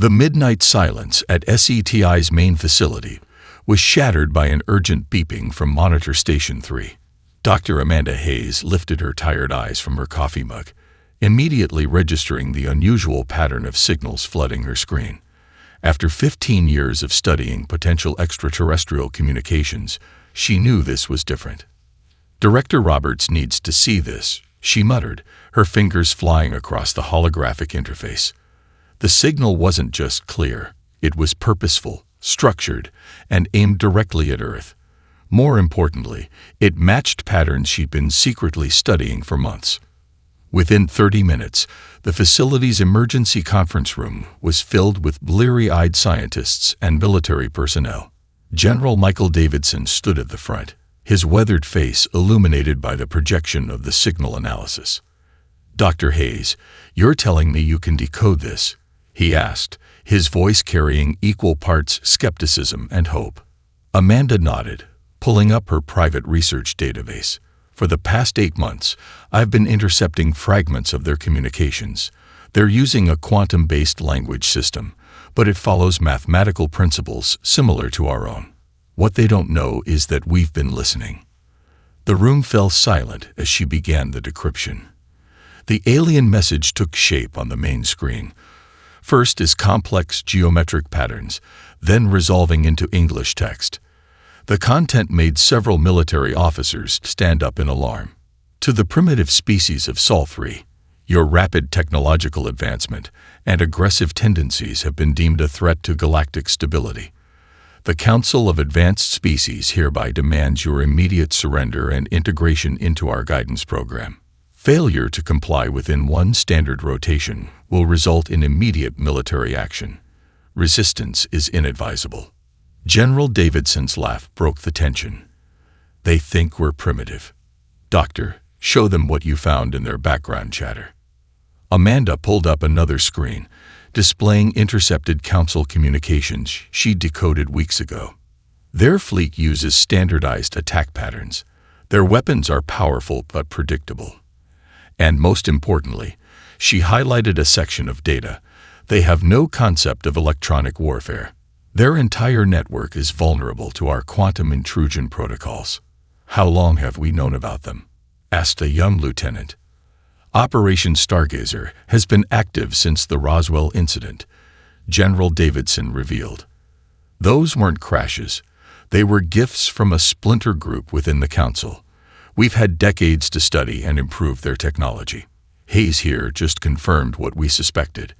The midnight silence at SETI's main facility was shattered by an urgent beeping from Monitor Station 3. Dr. Amanda Hayes lifted her tired eyes from her coffee mug, immediately registering the unusual pattern of signals flooding her screen. After 15 years of studying potential extraterrestrial communications, she knew this was different. "Director Roberts needs to see this," she muttered, her fingers flying across the holographic interface. The signal wasn't just clear, it was purposeful, structured, and aimed directly at Earth. More importantly, it matched patterns she'd been secretly studying for months. Within 30 minutes, the facility's emergency conference room was filled with bleary-eyed scientists and military personnel. General Michael Davidson stood at the front, his weathered face illuminated by the projection of the signal analysis. "Dr. Hayes, you're telling me you can decode this?" he asked, his voice carrying equal parts skepticism and hope. Amanda nodded, pulling up her private research database. "For the past 8 months, I've been intercepting fragments of their communications. They're using a quantum-based language system, but it follows mathematical principles similar to our own. What they don't know is that we've been listening." The room fell silent as she began the decryption. The alien message took shape on the main screen, first as complex geometric patterns, then resolving into English text. The content made several military officers stand up in alarm. "To the primitive species of Sol 3, your rapid technological advancement and aggressive tendencies have been deemed a threat to galactic stability. The Council of Advanced Species hereby demands your immediate surrender and integration into our guidance program. Failure to comply within one standard rotation will result in immediate military action. Resistance is inadvisable." General Davidson's laugh broke the tension. "They think we're primitive. Doctor, show them what you found in their background chatter." Amanda pulled up another screen, displaying intercepted Council communications she decoded weeks ago. Their fleet uses standardized attack patterns. Their weapons are powerful but predictable. And most importantly, she highlighted a section of data. They have no concept of electronic warfare. Their entire network is vulnerable to our quantum intrusion protocols. "How long have we known about them?" asked a young lieutenant. "Operation Stargazer has been active since the Roswell incident," General Davidson revealed. "Those weren't crashes. They were gifts from a splinter group within the Council. We've had decades to study and improve their technology. Hayes here just confirmed what we suspected.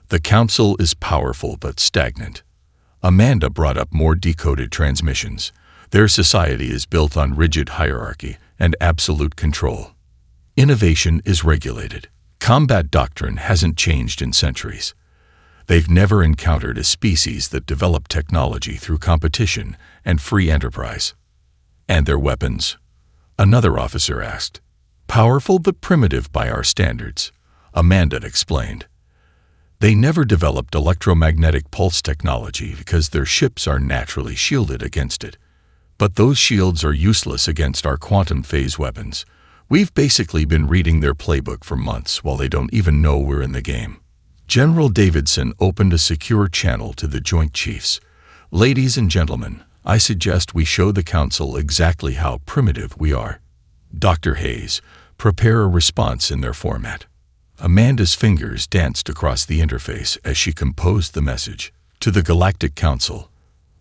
The Council is powerful but stagnant." Amanda brought up more decoded transmissions. "Their society is built on rigid hierarchy and absolute control. Innovation is regulated. Combat doctrine hasn't changed in centuries. They've never encountered a species that developed technology through competition and free enterprise." "And their weapons?" another officer asked. "Powerful but primitive by our standards," Amanda explained. "They never developed electromagnetic pulse technology because their ships are naturally shielded against it. But those shields are useless against our quantum phase weapons. We've basically been reading their playbook for months while they don't even know we're in the game." General Davidson opened a secure channel to the Joint Chiefs. "Ladies and gentlemen, I suggest we show the Council exactly how primitive we are. Dr. Hayes, prepare a response in their format." Amanda's fingers danced across the interface as she composed the message. "To the Galactic Council,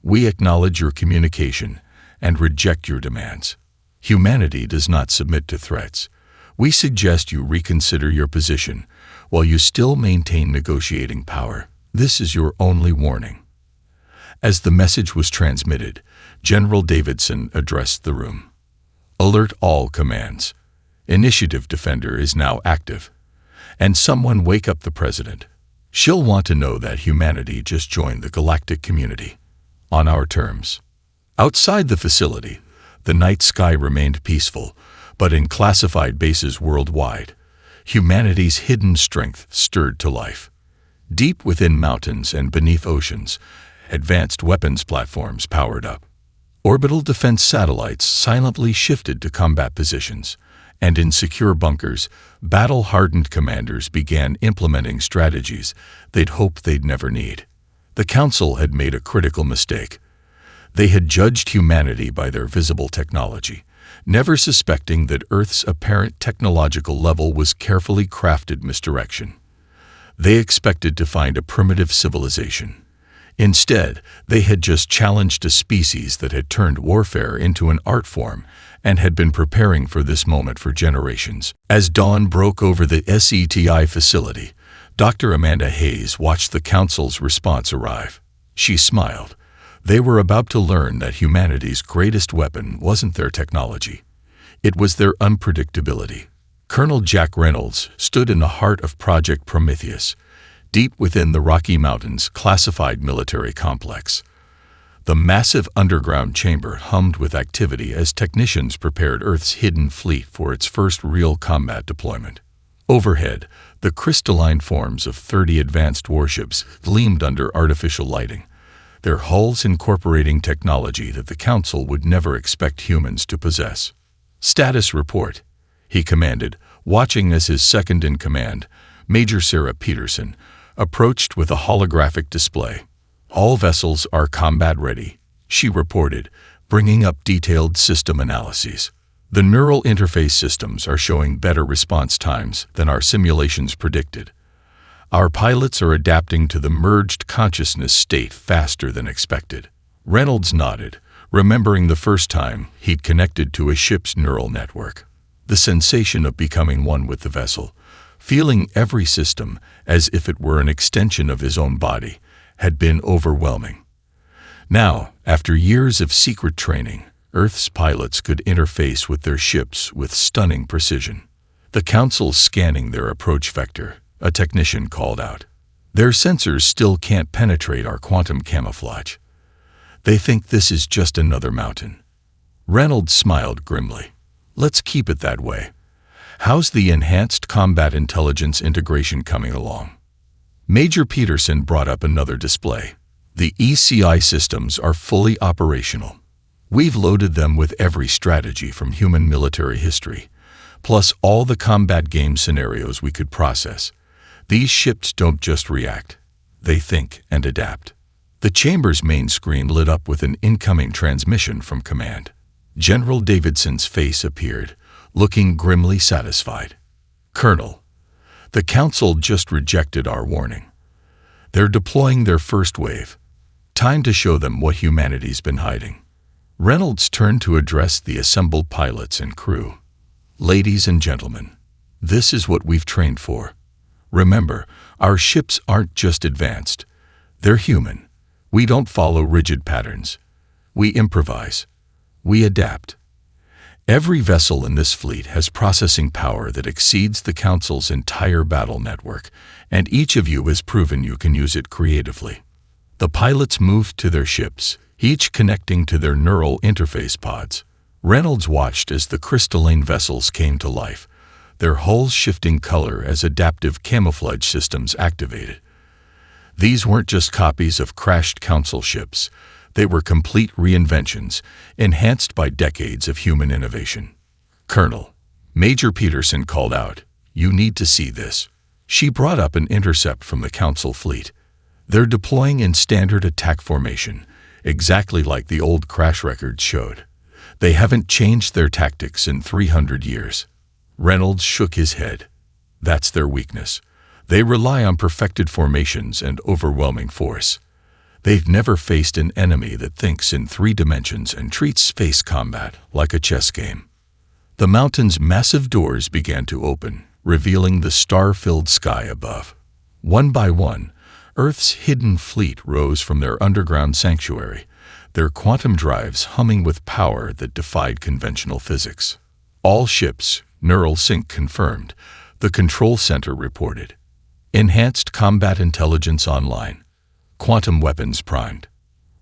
we acknowledge your communication and reject your demands. Humanity does not submit to threats. We suggest you reconsider your position while you still maintain negotiating power. This is your only warning." As the message was transmitted, General Davidson addressed the room. "Alert all commands. Initiative Defender is now active. And someone wake up the President. She'll want to know that humanity just joined the galactic community. On our terms." Outside the facility, the night sky remained peaceful, but in classified bases worldwide, humanity's hidden strength stirred to life. Deep within mountains and beneath oceans, advanced weapons platforms powered up. Orbital defense satellites silently shifted to combat positions, And in secure bunkers, battle-hardened commanders began implementing strategies they'd hoped they'd never need. The Council had made a critical mistake. They had judged humanity by their visible technology, never suspecting that Earth's apparent technological level was carefully crafted misdirection. They expected to find a primitive civilization. Instead, they had just challenged a species that had turned warfare into an art form and had been preparing for this moment for generations. As dawn broke over the SETI facility, Dr. Amanda Hayes watched the Council's response arrive. She smiled. They were about to learn that humanity's greatest weapon wasn't their technology. It was their unpredictability. Colonel Jack Reynolds stood in the heart of Project Prometheus, deep within the Rocky Mountains classified military complex. The massive underground chamber hummed with activity as technicians prepared Earth's hidden fleet for its first real combat deployment. Overhead, the crystalline forms of 30 advanced warships gleamed under artificial lighting, their hulls incorporating technology that the Council would never expect humans to possess. "Status report," he commanded, watching as his second-in-command, Major Sarah Peterson, approached with a holographic display. "All vessels are combat-ready," she reported, bringing up detailed system analyses. "The neural interface systems are showing better response times than our simulations predicted. Our pilots are adapting to the merged consciousness state faster than expected." Reynolds nodded, remembering the first time he'd connected to a ship's neural network. The sensation of becoming one with the vessel, feeling every system as if it were an extension of his own body, had been overwhelming. Now, after years of secret training, Earth's pilots could interface with their ships with stunning precision. "The Council's scanning their approach vector," a technician called out. "Their sensors still can't penetrate our quantum camouflage. They think this is just another mountain." Reynolds smiled grimly. "Let's keep it that way. How's the enhanced combat intelligence integration coming along?" Major Peterson brought up another display. "The ECI systems are fully operational. We've loaded them with every strategy from human military history, plus all the combat game scenarios we could process. These ships don't just react. They think and adapt." The chamber's main screen lit up with an incoming transmission from command. General Davidson's face appeared, looking grimly satisfied. "Colonel, the Council just rejected our warning. They're deploying their first wave. Time to show them what humanity's been hiding." Reynolds turned to address the assembled pilots and crew. "Ladies and gentlemen, this is what we've trained for. Remember, our ships aren't just advanced. They're human. We don't follow rigid patterns. We improvise. We adapt. Every vessel in this fleet has processing power that exceeds the Council's entire battle network, and each of you has proven you can use it creatively." The pilots moved to their ships, each connecting to their neural interface pods. Reynolds watched as the crystalline vessels came to life, their hulls shifting color as adaptive camouflage systems activated. These weren't just copies of crashed Council ships. They were complete reinventions, enhanced by decades of human innovation. "Colonel," Major Peterson called out, "you need to see this." She brought up an intercept from the Council fleet. "They're deploying in standard attack formation, exactly like the old crash records showed. They haven't changed their tactics in 300 years. Reynolds shook his head. "That's their weakness. They rely on perfected formations and overwhelming force. They've never faced an enemy that thinks in 3 dimensions and treats space combat like a chess game." The mountain's massive doors began to open, revealing the star-filled sky above. One by one, Earth's hidden fleet rose from their underground sanctuary, their quantum drives humming with power that defied conventional physics. "All ships, neural sync confirmed," the control center reported. "Enhanced combat intelligence online. Quantum weapons primed."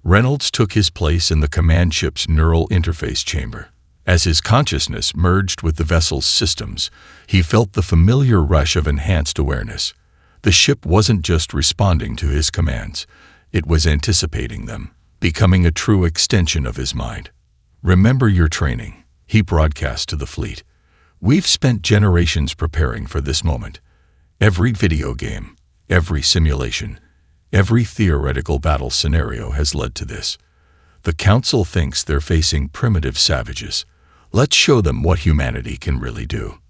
Reynolds took his place in the command ship's neural interface chamber. As his consciousness merged with the vessel's systems, he felt the familiar rush of enhanced awareness. The ship wasn't just responding to his commands, it was anticipating them, becoming a true extension of his mind. "Remember your training," he broadcast to the fleet. We've spent generations preparing for this moment. Every video game, every simulation, every theoretical battle scenario has led to this. The Council thinks they're facing primitive savages. Let's show them what humanity can really do.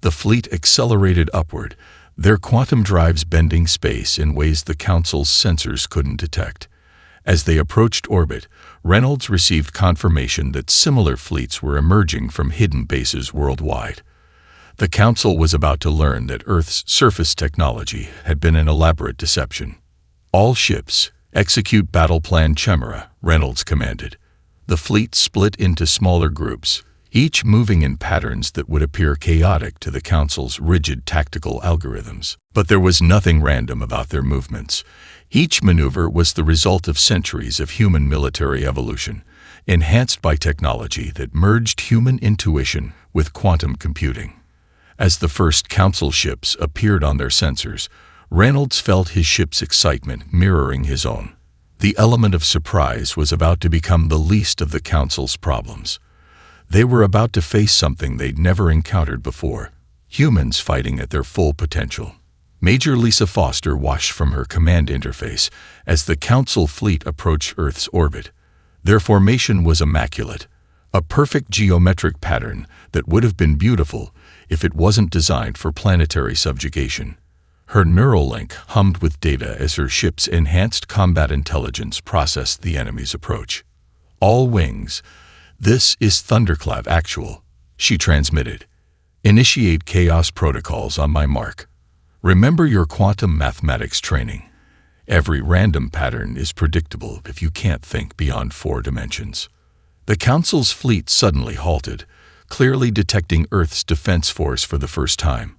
The fleet accelerated upward, their quantum drives bending space in ways the Council's sensors couldn't detect. As they approached orbit, Reynolds received confirmation that similar fleets were emerging from hidden bases worldwide. The Council was about to learn that Earth's surface technology had been an elaborate deception. All ships, execute Battle Plan Chimera, Reynolds commanded. The fleet split into smaller groups, each moving in patterns that would appear chaotic to the Council's rigid tactical algorithms. But there was nothing random about their movements. Each maneuver was the result of centuries of human military evolution, enhanced by technology that merged human intuition with quantum computing. As the first Council ships appeared on their sensors, Reynolds felt his ship's excitement mirroring his own. The element of surprise was about to become the least of the Council's problems. They were about to face something they'd never encountered before, humans fighting at their full potential. Major Lisa Foster watched from her command interface as the Council fleet approached Earth's orbit. Their formation was immaculate, a perfect geometric pattern that would have been beautiful if it wasn't designed for planetary subjugation. Her neural link hummed with data as her ship's enhanced combat intelligence processed the enemy's approach. "All wings, this is Thunderclap Actual," she transmitted. "Initiate chaos protocols on my mark. Remember your quantum mathematics training. Every random pattern is predictable if you can't think beyond 4 dimensions." The Council's fleet suddenly halted, clearly detecting Earth's defense force for the first time.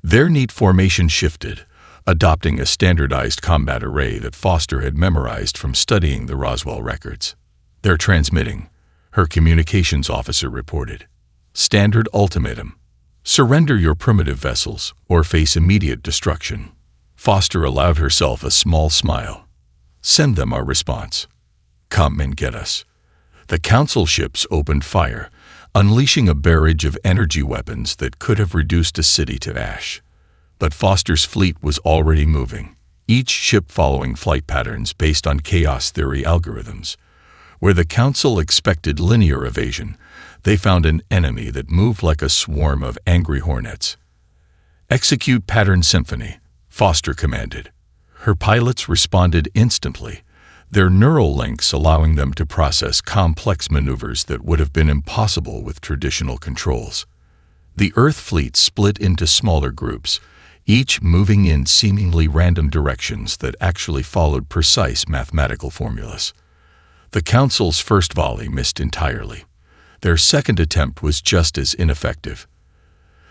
Their neat formation shifted, adopting a standardized combat array that Foster had memorized from studying the Roswell records. "They're transmitting," her communications officer reported. "Standard ultimatum. Surrender your primitive vessels or face immediate destruction." Foster allowed herself a small smile. "Send them our response. Come and get us." The Council ships opened fire, unleashing a barrage of energy weapons that could have reduced a city to ash. But Foster's fleet was already moving, each ship following flight patterns based on chaos theory algorithms. Where the Council expected linear evasion, they found an enemy that moved like a swarm of angry hornets. "Execute Pattern Symphony," Foster commanded. Her pilots responded instantly, their neural links allowing them to process complex maneuvers that would have been impossible with traditional controls. The Earth fleet split into smaller groups, each moving in seemingly random directions that actually followed precise mathematical formulas. The Council's first volley missed entirely. Their second attempt was just as ineffective.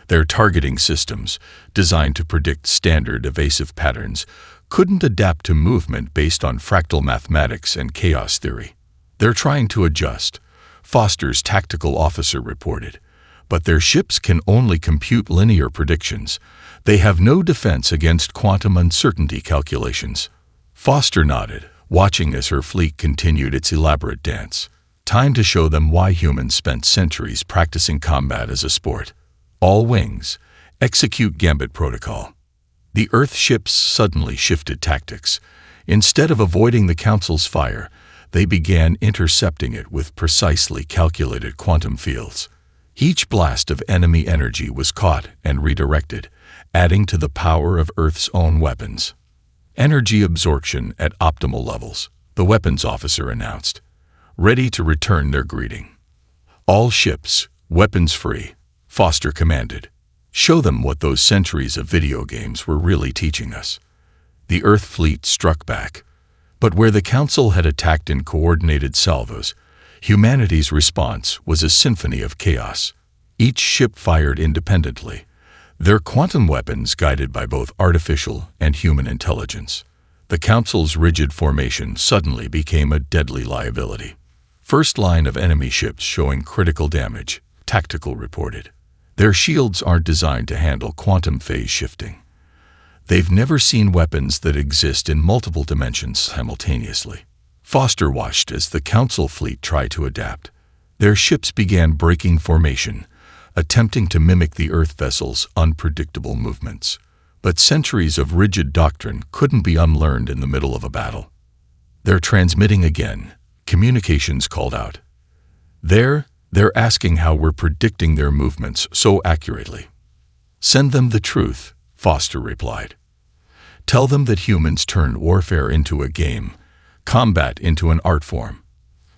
Their targeting systems, designed to predict standard evasive patterns, couldn't adapt to movement based on fractal mathematics and chaos theory. "They're trying to adjust," Foster's tactical officer reported. "But their ships can only compute linear predictions. They have no defense against quantum uncertainty calculations." Foster nodded, watching as her fleet continued its elaborate dance. Time to show them why humans spent centuries practicing combat as a sport. "All wings, execute Gambit Protocol." The Earth ships suddenly shifted tactics. Instead of avoiding the Council's fire, they began intercepting it with precisely calculated quantum fields. Each blast of enemy energy was caught and redirected, adding to the power of Earth's own weapons. "Energy absorption at optimal levels," the weapons officer announced, ready to return their greeting. "All ships, weapons free," Foster commanded. "Show them what those centuries of video games were really teaching us." The Earth fleet struck back. But where the Council had attacked in coordinated salvos, humanity's response was a symphony of chaos. Each ship fired independently, their quantum weapons guided by both artificial and human intelligence. The Council's rigid formation suddenly became a deadly liability. "First line of enemy ships showing critical damage," Tactical reported. "Their shields aren't designed to handle quantum phase shifting. They've never seen weapons that exist in multiple dimensions simultaneously." Foster watched as the Council fleet tried to adapt. Their ships began breaking formation, attempting to mimic the Earth vessel's unpredictable movements. But centuries of rigid doctrine couldn't be unlearned in the middle of a battle. "They're transmitting again," communications called out. They're asking how we're predicting their movements so accurately." "Send them the truth," Foster replied. "Tell them that humans turned warfare into a game, combat into an art form.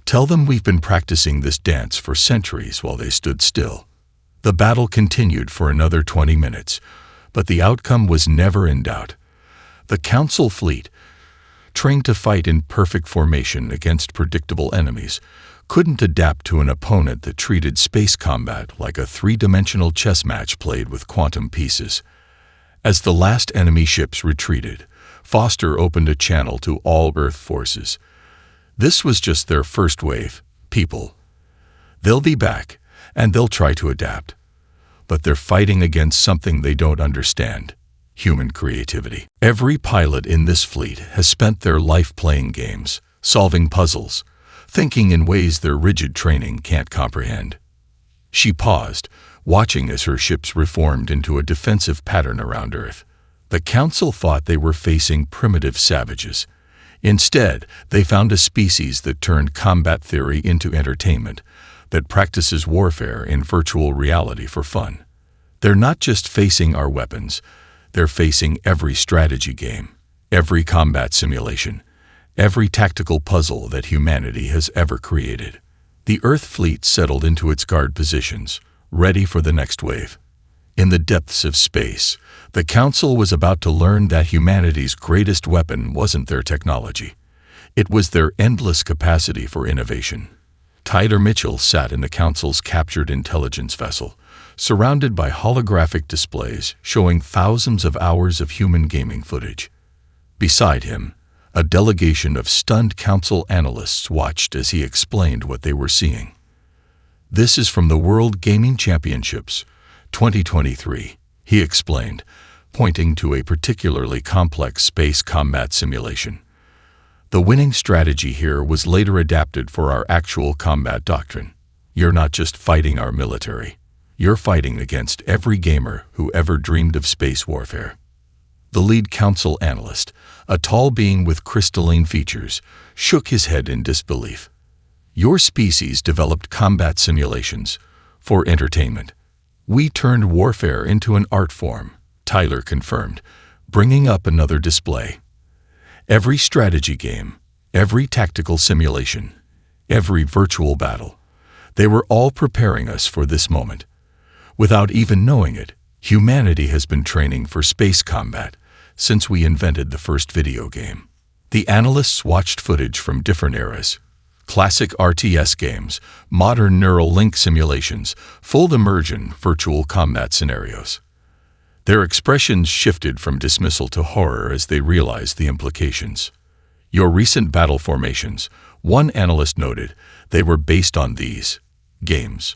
Tell them we've been practicing this dance for centuries while they stood still." The battle continued for another 20 minutes, but the outcome was never in doubt. The Council fleet, trained to fight in perfect formation against predictable enemies, couldn't adapt to an opponent that treated space combat like a three-dimensional chess match played with quantum pieces. As the last enemy ships retreated, Foster opened a channel to all Earth forces. This was just their first wave, people. They'll be back, and they'll try to adapt. But they're fighting against something they don't understand: human creativity. Every pilot in this fleet has spent their life playing games, solving puzzles, thinking in ways their rigid training can't comprehend. She paused, watching as her ships reformed into a defensive pattern around Earth. The Council thought they were facing primitive savages. Instead, they found a species that turned combat theory into entertainment, that practices warfare in virtual reality for fun. They're not just facing our weapons, they're facing every strategy game, every combat simulation, every tactical puzzle that humanity has ever created. The Earth fleet settled into its guard positions, ready for the next wave. In the depths of space, the Council was about to learn that humanity's greatest weapon wasn't their technology. It was their endless capacity for innovation. Tyler Mitchell sat in the Council's captured intelligence vessel, surrounded by holographic displays showing thousands of hours of human gaming footage. Beside him, a delegation of stunned Council analysts watched as he explained what they were seeing. "This is from the World Gaming Championships, 2023, he explained, pointing to a particularly complex space combat simulation. "The winning strategy here was later adapted for our actual combat doctrine. You're not just fighting our military. You're fighting against every gamer who ever dreamed of space warfare." The lead Council analyst, a tall being with crystalline features, shook his head in disbelief. "Your species developed combat simulations for entertainment. We turned warfare into an art form," Tyler confirmed, bringing up another display. "Every strategy game, every tactical simulation, every virtual battle, they were all preparing us for this moment. Without even knowing it, humanity has been training for space combat since we invented the first video game." The analysts watched footage from different eras: classic RTS games, modern neural link simulations, full immersion virtual combat scenarios. Their expressions shifted from dismissal to horror as they realized the implications. "Your recent battle formations," one analyst noted, "they were based on these games."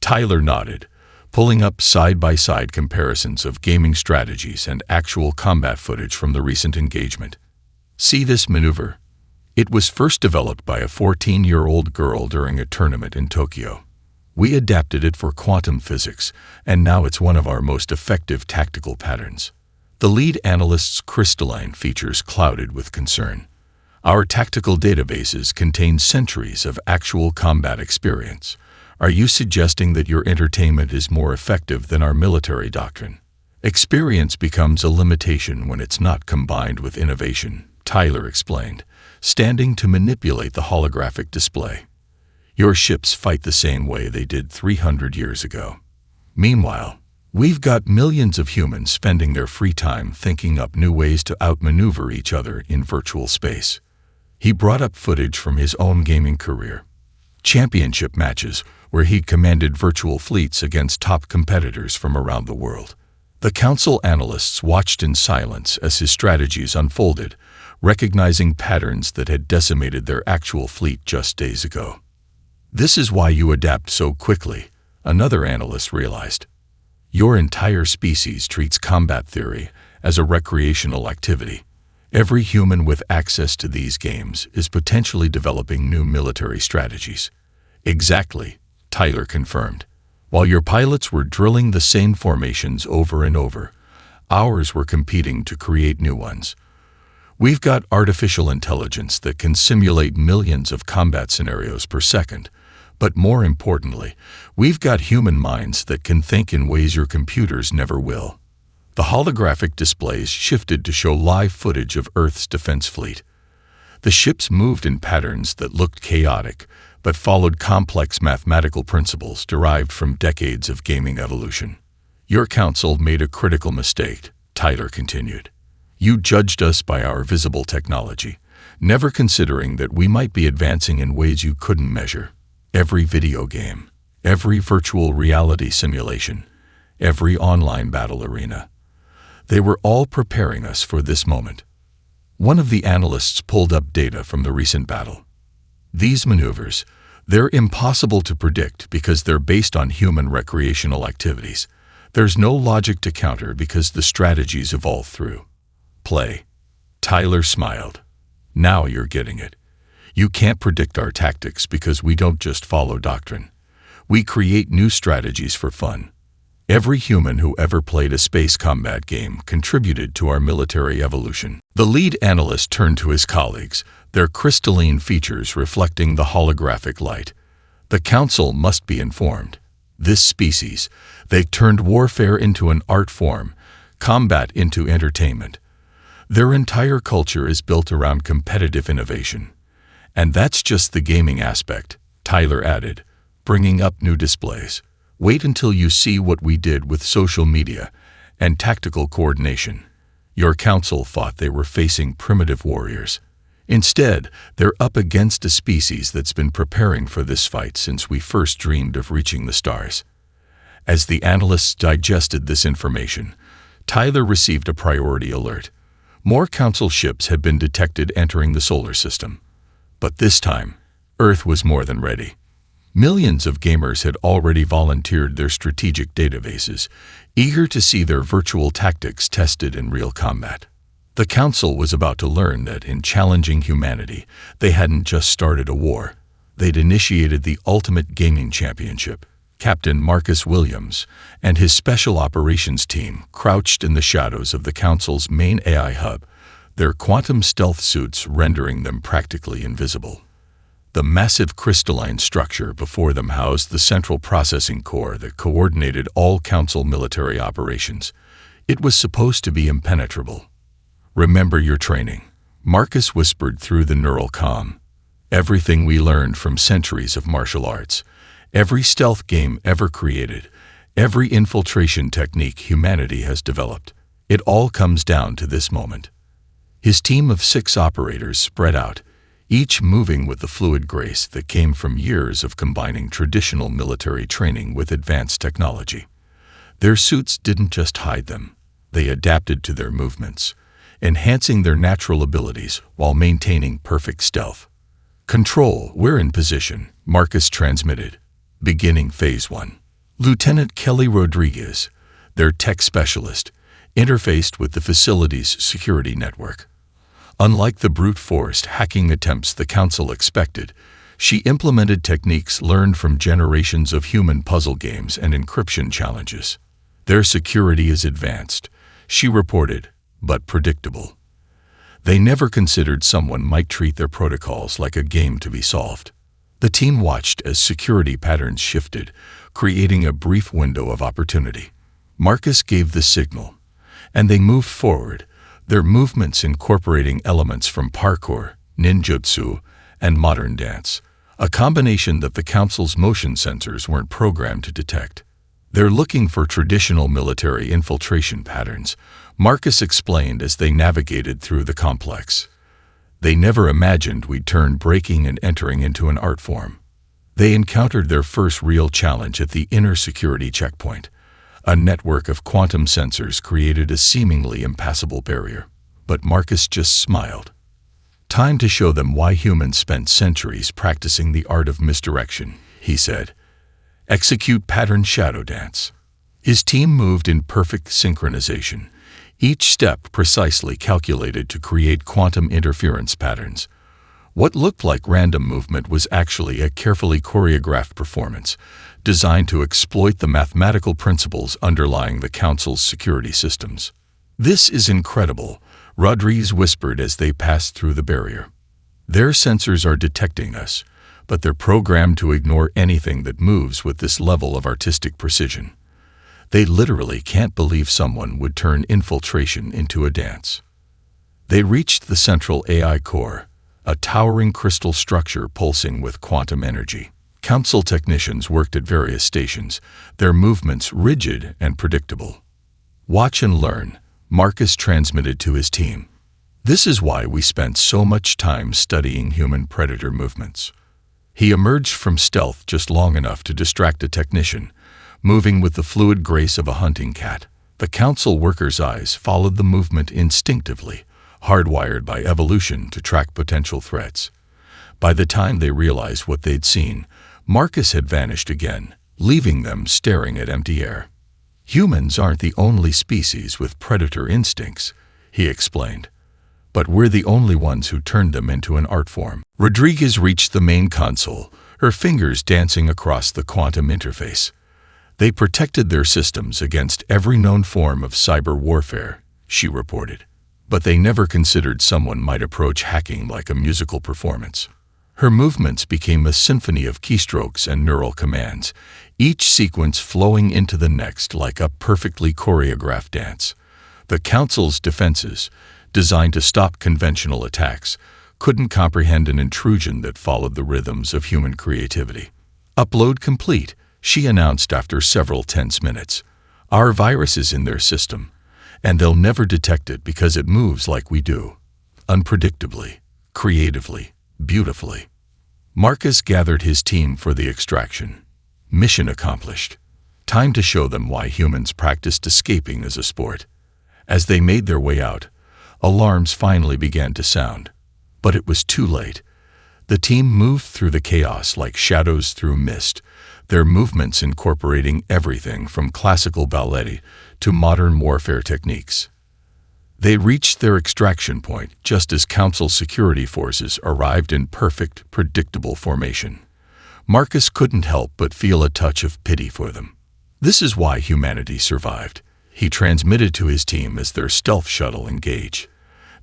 Tyler nodded, pulling up side-by-side comparisons of gaming strategies and actual combat footage from the recent engagement. "See this maneuver? It was first developed by a 14-year-old girl during a tournament in Tokyo. We adapted it for quantum physics, and now it's one of our most effective tactical patterns." The lead analyst's crystalline features clouded with concern. "Our tactical databases contain centuries of actual combat experience. Are you suggesting that your entertainment is more effective than our military doctrine?" "Experience becomes a limitation when it's not combined with innovation," Tyler explained, standing to manipulate the holographic display. "Your ships fight the same way they did 300 years ago. Meanwhile, we've got millions of humans spending their free time thinking up new ways to outmaneuver each other in virtual space." He brought up footage from his own gaming career. Championship matches where he commanded virtual fleets against top competitors from around the world. The Council analysts watched in silence as his strategies unfolded, recognizing patterns that had decimated their actual fleet just days ago. "This is why you adapt so quickly," another analyst realized. "Your entire species treats combat theory as a recreational activity. Every human with access to these games is potentially developing new military strategies." "Exactly," Tyler confirmed. While your pilots were drilling the same formations over and over, ours were competing to create new ones. We've got artificial intelligence that can simulate millions of combat scenarios per second, but more importantly, we've got human minds that can think in ways your computers never will. The holographic displays shifted to show live footage of Earth's defense fleet. The ships moved in patterns that looked chaotic, but followed complex mathematical principles derived from decades of gaming evolution. Your council made a critical mistake, Tyler continued. You judged us by our visible technology, never considering that we might be advancing in ways you couldn't measure. Every video game, every virtual reality simulation, every online battle arena. They were all preparing us for this moment. One of the analysts pulled up data from the recent battle. These maneuvers, they're impossible to predict because they're based on human recreational activities. There's no logic to counter because the strategies evolve through play. Tyler smiled. Now you're getting it. You can't predict our tactics because we don't just follow doctrine. We create new strategies for fun. Every human who ever played a space combat game contributed to our military evolution. The lead analyst turned to his colleagues, their crystalline features reflecting the holographic light. The council must be informed. This species, they've turned warfare into an art form, combat into entertainment. Their entire culture is built around competitive innovation. And that's just the gaming aspect, Tyler added, bringing up new displays. Wait until you see what we did with social media and tactical coordination. Your council thought they were facing primitive warriors. Instead, they're up against a species that's been preparing for this fight since we first dreamed of reaching the stars. As the analysts digested this information, Tyler received a priority alert. More council ships had been detected entering the solar system. But this time, Earth was more than ready. Millions of gamers had already volunteered their strategic databases, eager to see their virtual tactics tested in real combat. The Council was about to learn that in challenging humanity, they hadn't just started a war. They'd initiated the ultimate gaming championship. Captain Marcus Williams and his special operations team crouched in the shadows of the Council's main AI hub, their quantum stealth suits rendering them practically invisible. The massive crystalline structure before them housed the central processing core that coordinated all Council military operations. It was supposed to be impenetrable. "Remember your training," Marcus whispered through the neural comm. "Everything we learned from centuries of martial arts, every stealth game ever created, every infiltration technique humanity has developed, it all comes down to this moment." His team of 6 operators spread out, each moving with the fluid grace that came from years of combining traditional military training with advanced technology. Their suits didn't just hide them, they adapted to their movements, enhancing their natural abilities while maintaining perfect stealth. "Control, we're in position," Marcus transmitted. Beginning Phase 1. Lieutenant Kelly Rodriguez, their tech specialist, interfaced with the facility's security network. Unlike the brute-force hacking attempts the Council expected, she implemented techniques learned from generations of human puzzle games and encryption challenges. "Their security is advanced," she reported, "but predictable. They never considered someone might treat their protocols like a game to be solved." The team watched as security patterns shifted, creating a brief window of opportunity. Marcus gave the signal, and they moved forward, their movements incorporating elements from parkour, ninjutsu, and modern dance, a combination that the Council's motion sensors weren't programmed to detect. "They're looking for traditional military infiltration patterns," Marcus explained as they navigated through the complex. "They never imagined we'd turn breaking and entering into an art form." They encountered their first real challenge at the inner security checkpoint. A network of quantum sensors created a seemingly impassable barrier, but Marcus just smiled. "Time to show them why humans spent centuries practicing the art of misdirection," he said. "Execute pattern shadow dance." His team moved in perfect synchronization, each step precisely calculated to create quantum interference patterns. What looked like random movement was actually a carefully choreographed performance, designed to exploit the mathematical principles underlying the Council's security systems. "This is incredible," Rodriguez whispered as they passed through the barrier. "Their sensors are detecting us, but they're programmed to ignore anything that moves with this level of artistic precision. They literally can't believe someone would turn infiltration into a dance." They reached the central AI core, a towering crystal structure pulsing with quantum energy. Council technicians worked at various stations, their movements rigid and predictable. "Watch and learn," Marcus transmitted to his team. "This is why we spent so much time studying human predator movements." He emerged from stealth just long enough to distract a technician, moving with the fluid grace of a hunting cat. The Council worker's eyes followed the movement instinctively, hardwired by evolution to track potential threats. By the time they realized what they'd seen, Marcus had vanished again, leaving them staring at empty air. "Humans aren't the only species with predator instincts," he explained. "But we're the only ones who turned them into an art form." Rodriguez reached the main console, her fingers dancing across the quantum interface. "They protected their systems against every known form of cyber warfare," she reported. "But they never considered someone might approach hacking like a musical performance." Her movements became a symphony of keystrokes and neural commands, each sequence flowing into the next like a perfectly choreographed dance. The Council's defenses, designed to stop conventional attacks, couldn't comprehend an intrusion that followed the rhythms of human creativity. "Upload complete," she announced after several tense minutes. "Our virus is in their system, and they'll never detect it because it moves like we do. Unpredictably, creatively, beautifully." Marcus gathered his team for the extraction. Mission accomplished. Time to show them why humans practiced escaping as a sport. As they made their way out, alarms finally began to sound. But it was too late. The team moved through the chaos like shadows through mist, their movements incorporating everything from classical ballet to modern warfare techniques. They reached their extraction point just as Council security forces arrived in perfect, predictable formation. Marcus couldn't help but feel a touch of pity for them. "This is why humanity survived," he transmitted to his team as their stealth shuttle engaged.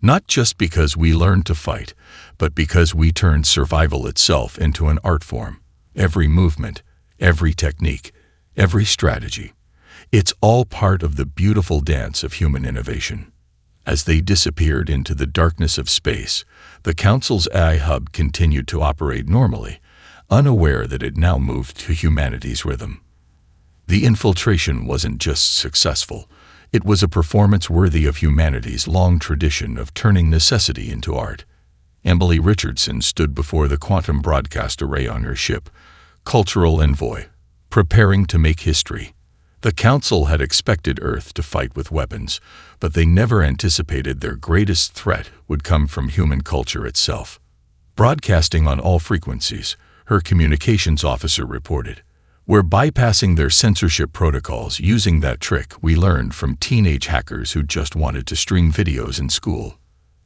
"Not just because we learned to fight, but because we turned survival itself into an art form. Every movement, every technique, every strategy. It's all part of the beautiful dance of human innovation." As they disappeared into the darkness of space, the Council's AI hub continued to operate normally, unaware that it now moved to humanity's rhythm. The infiltration wasn't just successful, it was a performance worthy of humanity's long tradition of turning necessity into art. Emily Richardson stood before the quantum broadcast array on her ship, cultural envoy, preparing to make history. The Council had expected Earth to fight with weapons, but they never anticipated their greatest threat would come from human culture itself. Broadcasting on all frequencies, her communications officer reported, "We're bypassing their censorship protocols using that trick we learned from teenage hackers who just wanted to stream videos in school."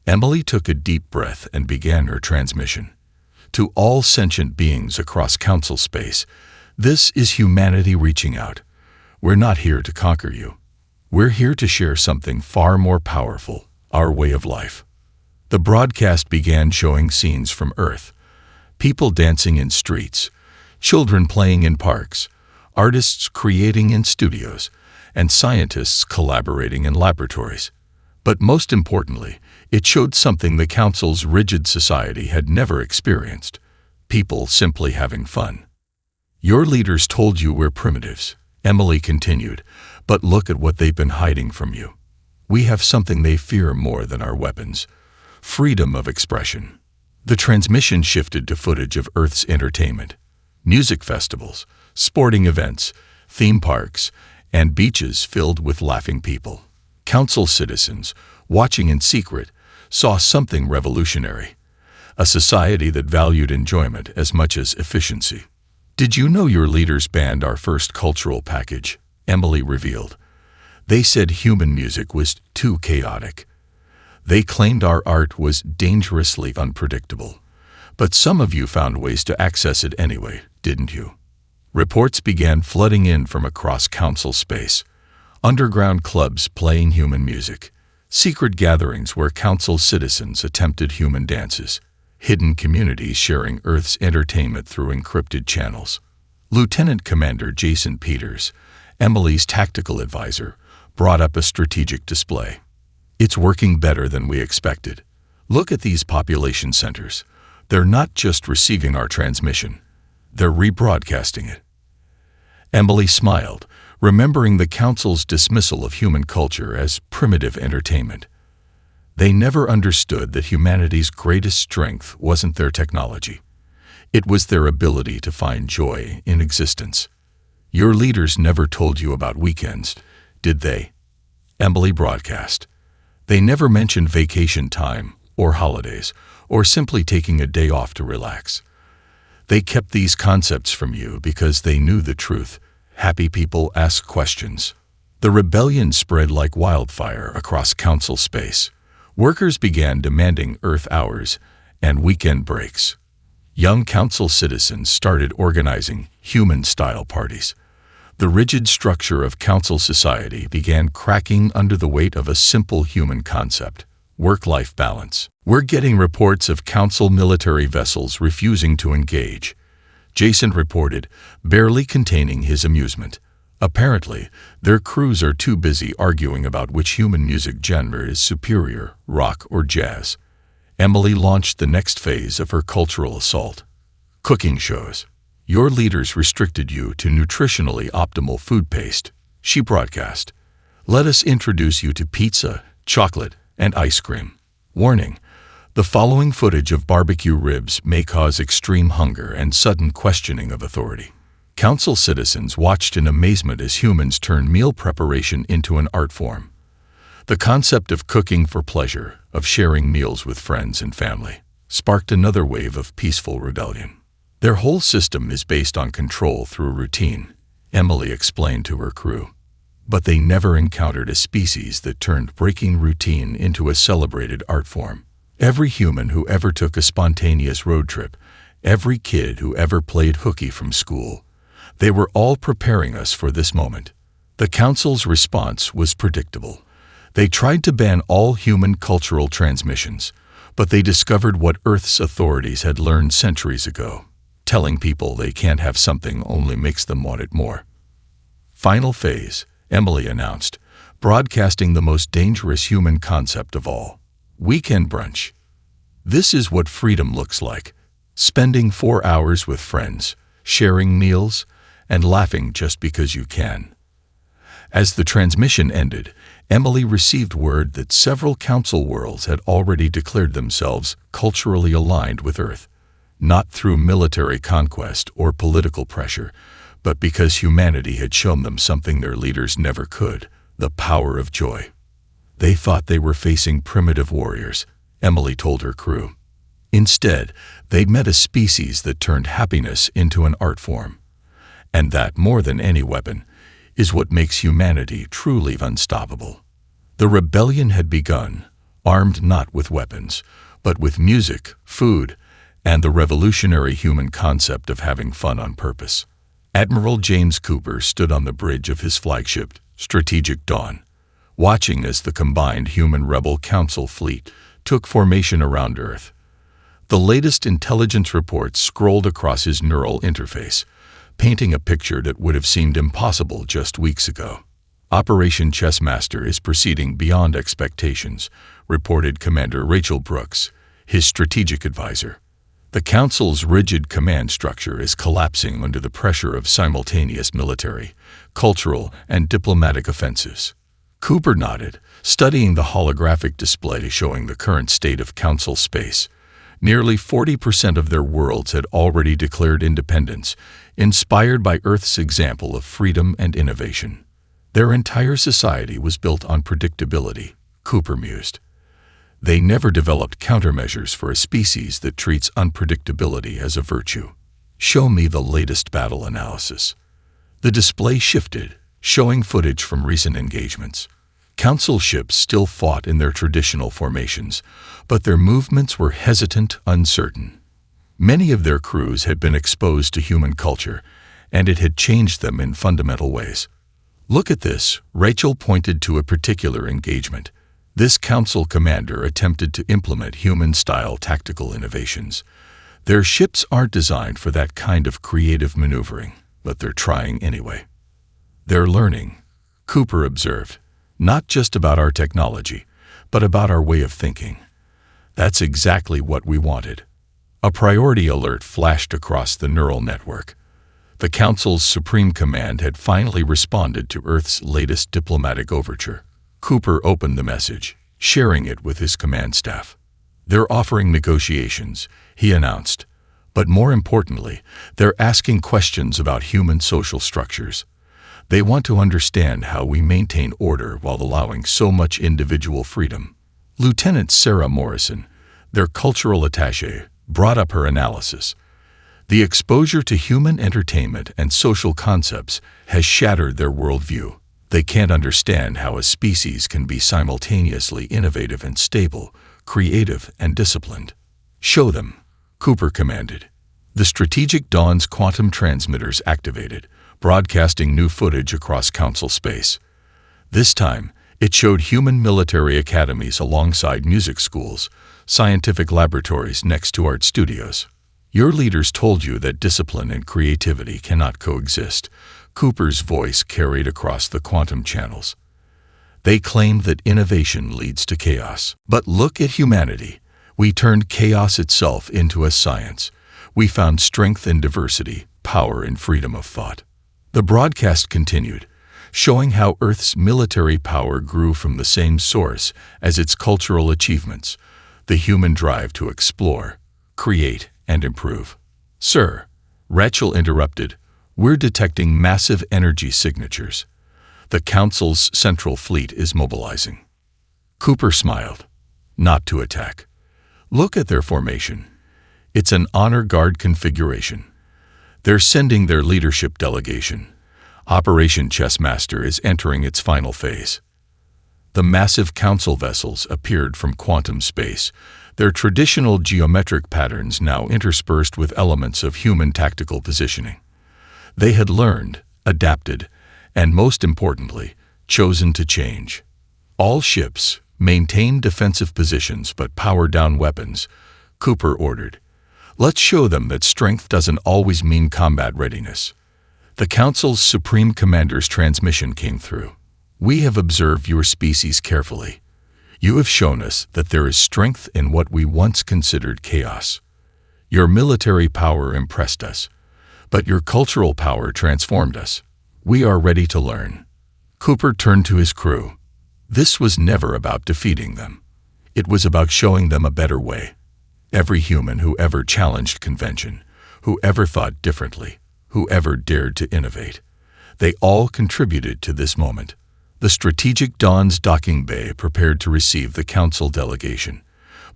Emily took a deep breath and began her transmission. "To all sentient beings across Council space, this is humanity reaching out. We're not here to conquer you. We're here to share something far more powerful, our way of life." The broadcast began showing scenes from Earth. People dancing in streets, children playing in parks, artists creating in studios, and scientists collaborating in laboratories. But most importantly, it showed something the Council's rigid society had never experienced: people simply having fun. "Your leaders told you we're primitives," Emily continued, "but look at what they've been hiding from you. We have something they fear more than our weapons: freedom of expression." The transmission shifted to footage of Earth's entertainment. Music festivals, sporting events, theme parks, and beaches filled with laughing people. Council citizens, watching in secret, saw something revolutionary: a society that valued enjoyment as much as efficiency. "Did you know your leaders banned our first cultural package?" Emily revealed. "They said human music was too chaotic. They claimed our art was dangerously unpredictable. But some of you found ways to access it anyway, didn't you?" Reports began flooding in from across council space. Underground clubs playing human music. Secret gatherings where council citizens attempted human dances. Hidden communities sharing Earth's entertainment through encrypted channels. Lieutenant Commander Jason Peters, Emily's tactical advisor, brought up a strategic display. It's working better than we expected. Look at these population centers. They're not just receiving our transmission. They're rebroadcasting it. Emily smiled, remembering the Council's dismissal of human culture as primitive entertainment. They never understood that humanity's greatest strength wasn't their technology. It was their ability to find joy in existence. Your leaders never told you about weekends, did they? Emily broadcast. They never mentioned vacation time, or holidays, or simply taking a day off to relax. They kept these concepts from you because they knew the truth. Happy people ask questions. The rebellion spread like wildfire across council space. Workers began demanding Earth hours and weekend breaks. Young council citizens started organizing human-style parties. The rigid structure of council society began cracking under the weight of a simple human concept: work-life balance. We're getting reports of council military vessels refusing to engage, Jason reported, barely containing his amusement. Apparently, their crews are too busy arguing about which human music genre is superior, rock or jazz. Emily launched the next phase of her cultural assault. Cooking shows. Your leaders restricted you to nutritionally optimal food paste, she broadcast. Let us introduce you to pizza, chocolate, and ice cream. Warning: the following footage of barbecue ribs may cause extreme hunger and sudden questioning of authority. Council citizens watched in amazement as humans turned meal preparation into an art form. The concept of cooking for pleasure, of sharing meals with friends and family, sparked another wave of peaceful rebellion. Their whole system is based on control through routine, Emily explained to her crew. But they never encountered a species that turned breaking routine into a celebrated art form. Every human who ever took a spontaneous road trip, every kid who ever played hooky from school, they were all preparing us for this moment. The Council's response was predictable. They tried to ban all human cultural transmissions, but they discovered what Earth's authorities had learned centuries ago. Telling people they can't have something only makes them want it more. Final phase, Emily announced, broadcasting the most dangerous human concept of all: weekend brunch. This is what freedom looks like: spending 4 hours with friends, sharing meals, and laughing just because you can. As the transmission ended, Emily received word that several council worlds had already declared themselves culturally aligned with Earth, not through military conquest or political pressure, but because humanity had shown them something their leaders never could: the power of joy. They thought they were facing primitive warriors, Emily told her crew. Instead, they'd met a species that turned happiness into an art form. And that, more than any weapon, is what makes humanity truly unstoppable. The rebellion had begun, armed not with weapons, but with music, food, and the revolutionary human concept of having fun on purpose. Admiral James Cooper stood on the bridge of his flagship, Strategic Dawn, watching as the combined human rebel council fleet took formation around Earth. The latest intelligence reports scrolled across his neural interface, painting a picture that would have seemed impossible just weeks ago. Operation Chessmaster is proceeding beyond expectations, reported Commander Rachel Brooks, his strategic advisor. The Council's rigid command structure is collapsing under the pressure of simultaneous military, cultural, and diplomatic offensives. Cooper nodded, studying the holographic display showing the current state of Council space. Nearly 40% of their worlds had already declared independence, inspired by Earth's example of freedom and innovation. Their entire society was built on predictability, Cooper mused. They never developed countermeasures for a species that treats unpredictability as a virtue. Show me the latest battle analysis. The display shifted, showing footage from recent engagements. Council ships still fought in their traditional formations, but their movements were hesitant, uncertain. Many of their crews had been exposed to human culture, and it had changed them in fundamental ways. "Look at this," Rachel pointed to a particular engagement. This council commander attempted to implement human-style tactical innovations. Their ships aren't designed for that kind of creative maneuvering, but they're trying anyway. "They're learning," Cooper observed, "not just about our technology, but about our way of thinking." That's exactly what we wanted. A priority alert flashed across the neural network. The Council's Supreme Command had finally responded to Earth's latest diplomatic overture. Cooper opened the message, sharing it with his command staff. "They're offering negotiations," he announced. "But more importantly, they're asking questions about human social structures. They want to understand how we maintain order while allowing so much individual freedom." Lieutenant Sarah Morrison, their cultural attaché, brought up her analysis. "The exposure to human entertainment and social concepts has shattered their worldview. They can't understand how a species can be simultaneously innovative and stable, creative and disciplined." "Show them," Cooper commanded. The Strategic Dawn's quantum transmitters activated, broadcasting new footage across Council space. This time, it showed human military academies alongside music schools, scientific laboratories next to art studios. "Your leaders told you that discipline and creativity cannot coexist," Cooper's voice carried across the quantum channels. "They claimed that innovation leads to chaos. But look at humanity. We turned chaos itself into a science. We found strength in diversity, power in freedom of thought." The broadcast continued, showing how Earth's military power grew from the same source as its cultural achievements, the human drive to explore, create, and improve. "Sir," Rachel interrupted, "we're detecting massive energy signatures. The Council's central fleet is mobilizing." Cooper smiled. "Not to attack. Look at their formation. It's an honor guard configuration. They're sending their leadership delegation. Operation Chessmaster is entering its final phase." The massive Council vessels appeared from quantum space, their traditional geometric patterns now interspersed with elements of human tactical positioning. They had learned, adapted, and most importantly, chosen to change. "All ships, maintain defensive positions but power down weapons," Cooper ordered. "Let's show them that strength doesn't always mean combat readiness." The Council's Supreme Commander's transmission came through. "We have observed your species carefully. You have shown us that there is strength in what we once considered chaos. Your military power impressed us, but your cultural power transformed us. We are ready to learn." Cooper turned to his crew. This was never about defeating them. It was about showing them a better way. Every human who ever challenged convention, who ever thought differently, who ever dared to innovate, they all contributed to this moment. The Strategic Dawn's docking bay prepared to receive the Council delegation.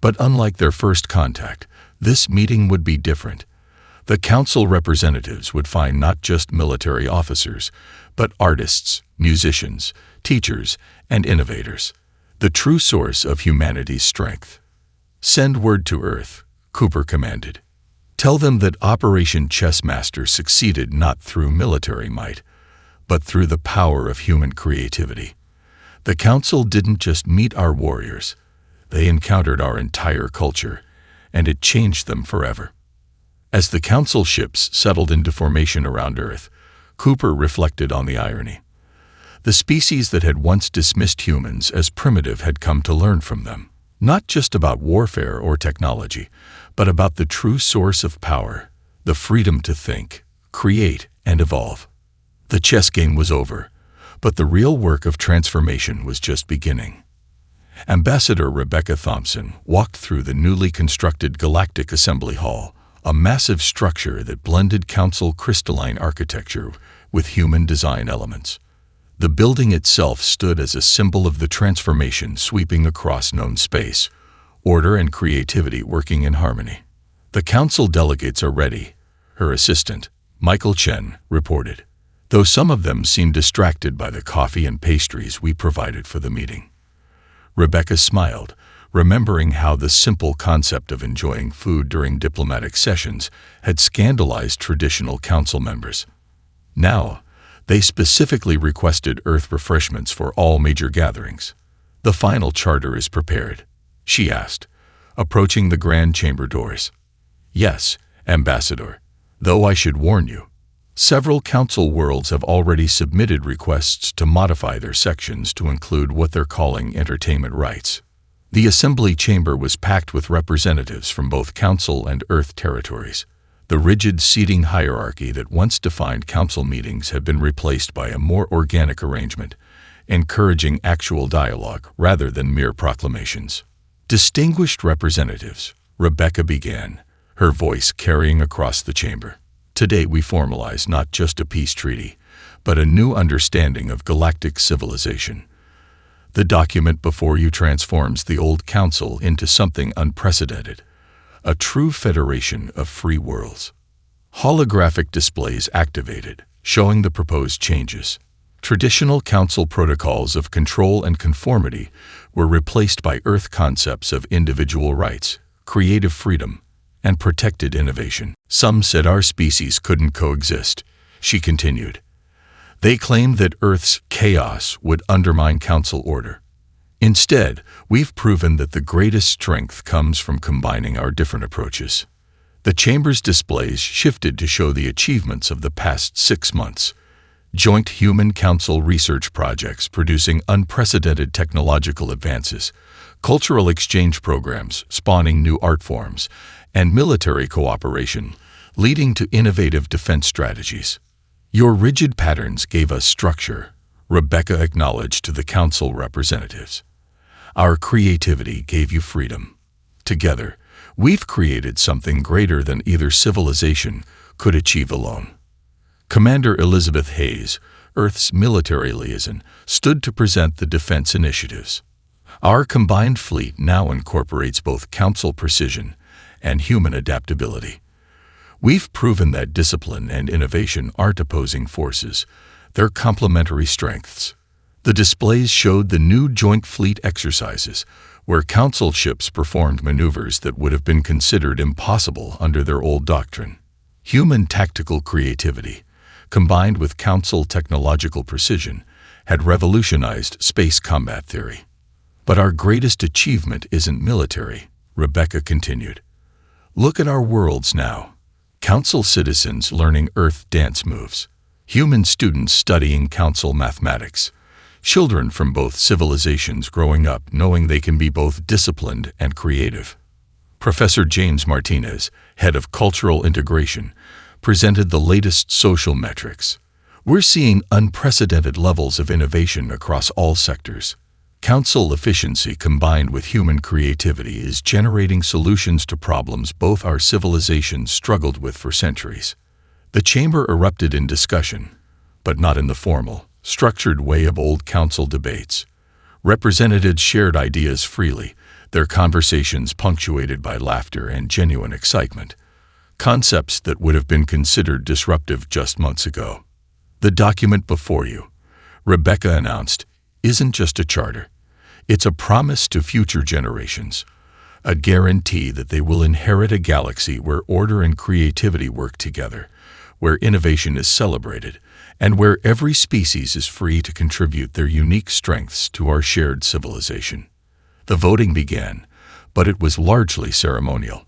But unlike their first contact, this meeting would be different. The Council representatives would find not just military officers, but artists, musicians, teachers, and innovators, the true source of humanity's strength. "Send word to Earth," Cooper commanded. "Tell them that Operation Chessmaster succeeded not through military might, but through the power of human creativity. The Council didn't just meet our warriors, they encountered our entire culture, and it changed them forever." As the Council ships settled into formation around Earth, Cooper reflected on the irony. The species that had once dismissed humans as primitive had come to learn from them, not just about warfare or technology, but about the true source of power, the freedom to think, create, and evolve. The chess game was over, but the real work of transformation was just beginning. Ambassador Rebecca Thompson walked through the newly constructed Galactic Assembly Hall, a massive structure that blended Council crystalline architecture with human design elements. The building itself stood as a symbol of the transformation sweeping across known space, order and creativity working in harmony. "The Council delegates are ready," her assistant, Michael Chen, reported, though some of them seemed distracted by the coffee and pastries we provided for the meeting. Rebecca smiled, remembering how the simple concept of enjoying food during diplomatic sessions had scandalized traditional Council members. Now, they specifically requested Earth refreshments for all major gatherings. "The final charter is prepared?" she asked, approaching the Grand Chamber doors. "Yes, Ambassador. Though I should warn you, several Council worlds have already submitted requests to modify their sections to include what they're calling entertainment rights." The Assembly Chamber was packed with representatives from both Council and Earth territories. The rigid seating hierarchy that once defined Council meetings had been replaced by a more organic arrangement, encouraging actual dialogue rather than mere proclamations. "Distinguished representatives," Rebecca began, her voice carrying across the chamber. "Today we formalize not just a peace treaty, but a new understanding of galactic civilization. The document before you transforms the old Council into something unprecedented, a true federation of free worlds." Holographic displays activated, showing the proposed changes. Traditional Council protocols of control and conformity were replaced by Earth concepts of individual rights, creative freedom, and protected innovation. "Some said our species couldn't coexist," she continued. "They claimed that Earth's chaos would undermine Council order. Instead, we've proven that the greatest strength comes from combining our different approaches." The Chamber's displays shifted to show the achievements of the past 6 months. Joint Human-Council research projects producing unprecedented technological advances, cultural exchange programs spawning new art forms, and military cooperation leading to innovative defense strategies. "Your rigid patterns gave us structure," Rebecca acknowledged to the Council representatives. "Our creativity gave you freedom. Together, we've created something greater than either civilization could achieve alone." Commander Elizabeth Hayes, Earth's military liaison, stood to present the defense initiatives. "Our combined fleet now incorporates both Council precision and human adaptability. We've proven that discipline and innovation aren't opposing forces, they're complementary strengths." The displays showed the new joint fleet exercises, where Council ships performed maneuvers that would have been considered impossible under their old doctrine. Human tactical creativity, combined with Council technological precision, had revolutionized space combat theory. "But our greatest achievement isn't military," Rebecca continued. "Look at our worlds now. Council citizens learning Earth dance moves, human students studying Council mathematics, children from both civilizations growing up knowing they can be both disciplined and creative." Professor James Martinez, head of Cultural Integration, presented the latest social metrics. "We're seeing unprecedented levels of innovation across all sectors. Council efficiency combined with human creativity is generating solutions to problems both our civilizations struggled with for centuries." The Chamber erupted in discussion, but not in the formal, structured way of old Council debates. Representatives shared ideas freely, their conversations punctuated by laughter and genuine excitement, concepts that would have been considered disruptive just months ago. "The document before you," Rebecca announced, "isn't just a charter. It's a promise to future generations, a guarantee that they will inherit a galaxy where order and creativity work together, where innovation is celebrated, and where every species is free to contribute their unique strengths to our shared civilization." The voting began, but it was largely ceremonial.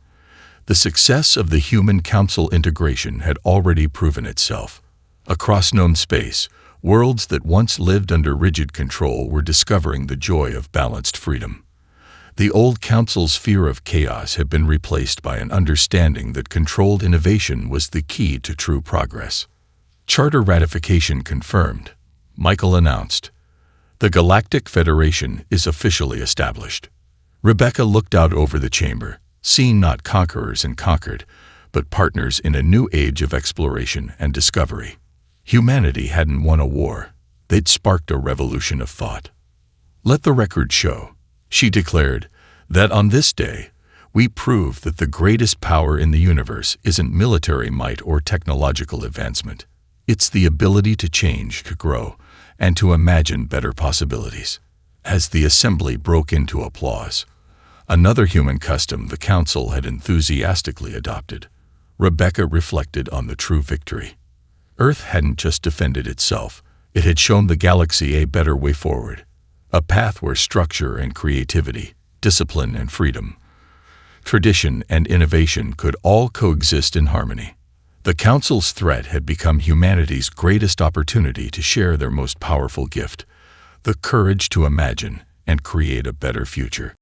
The success of the Human Council integration had already proven itself. Across known space, worlds that once lived under rigid control were discovering the joy of balanced freedom. The old Council's fear of chaos had been replaced by an understanding that controlled innovation was the key to true progress. "Charter ratification confirmed," Michael announced. "The Galactic Federation is officially established." Rebecca looked out over the chamber, seeing not conquerors and conquered, but partners in a new age of exploration and discovery. Humanity hadn't won a war, they'd sparked a revolution of thought. "Let the record show," she declared, "that on this day, we prove that the greatest power in the universe isn't military might or technological advancement. It's the ability to change, to grow, and to imagine better possibilities." As the assembly broke into applause, another human custom the Council had enthusiastically adopted, Rebecca reflected on the true victory. Earth hadn't just defended itself, it had shown the galaxy a better way forward, a path where structure and creativity, discipline and freedom, tradition and innovation could all coexist in harmony. The Council's threat had become humanity's greatest opportunity to share their most powerful gift, the courage to imagine and create a better future.